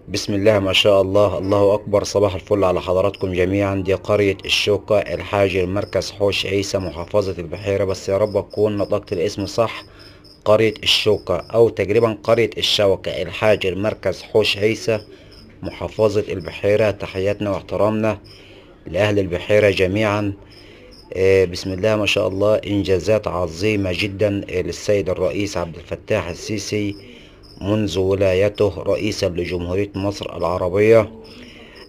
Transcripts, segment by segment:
بسم الله ما شاء الله، الله أكبر. صباح الفل على حضراتكم جميعا. دي قرية الشوكة الحاجر، مركز حوش عيسى، محافظة البحيرة. بس يا رب أكون نطقت الاسم صح. قرية الشوكة أو تقريبا قرية الشوكة الحاجر، مركز حوش عيسى، محافظة البحيرة. تحياتنا واحترامنا لأهل البحيرة جميعا. بسم الله ما شاء الله. إنجازات عظيمة جدا للسيد الرئيس عبد الفتاح السيسي منذ ولايته رئيسا لجمهورية مصر العربية.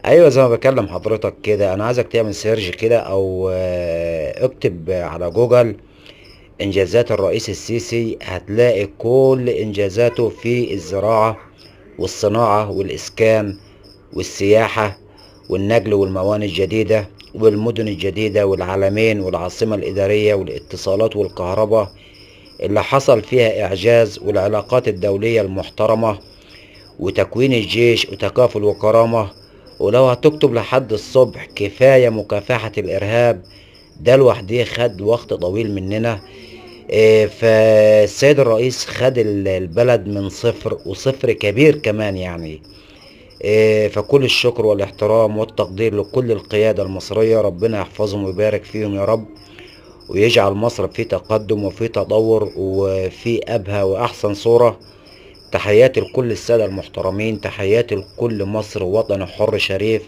ايوه، زي ما بكلم حضرتك كده، انا عايزك تعمل سيرش كده او اكتب على جوجل انجازات الرئيس السيسي. هتلاقي كل انجازاته في الزراعة والصناعة والاسكان والسياحة والنقل والموانئ الجديدة والمدن الجديدة والعلمين والعاصمة الإدارية والاتصالات والكهرباء اللي حصل فيها إعجاز، والعلاقات الدولية المحترمة، وتكوين الجيش وتكافل وكرامة. ولو هتكتب لحد الصبح كفاية مكافحة الإرهاب، ده لوحده خد وقت طويل مننا. فالسيد الرئيس خد البلد من صفر، وصفر كبير كمان يعني. فكل الشكر والاحترام والتقدير لكل القيادة المصرية. ربنا يحفظهم ويبارك فيهم يا رب، ويجعل مصر في تقدم وفي تطور وفي أبهى وأحسن صورة. تحياتي لكل السادة المحترمين، تحياتي لكل مصر وطن حر شريف.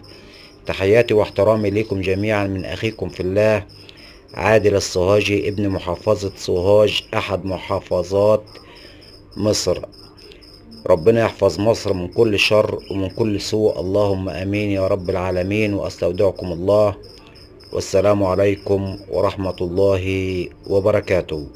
تحياتي واحترامي ليكم جميعا من أخيكم في الله عادل الصهاجي، ابن محافظة سوهاج، أحد محافظات مصر. ربنا يحفظ مصر من كل شر ومن كل سوء، اللهم آمين يا رب العالمين. وأستودعكم الله، والسلام عليكم ورحمة الله وبركاته.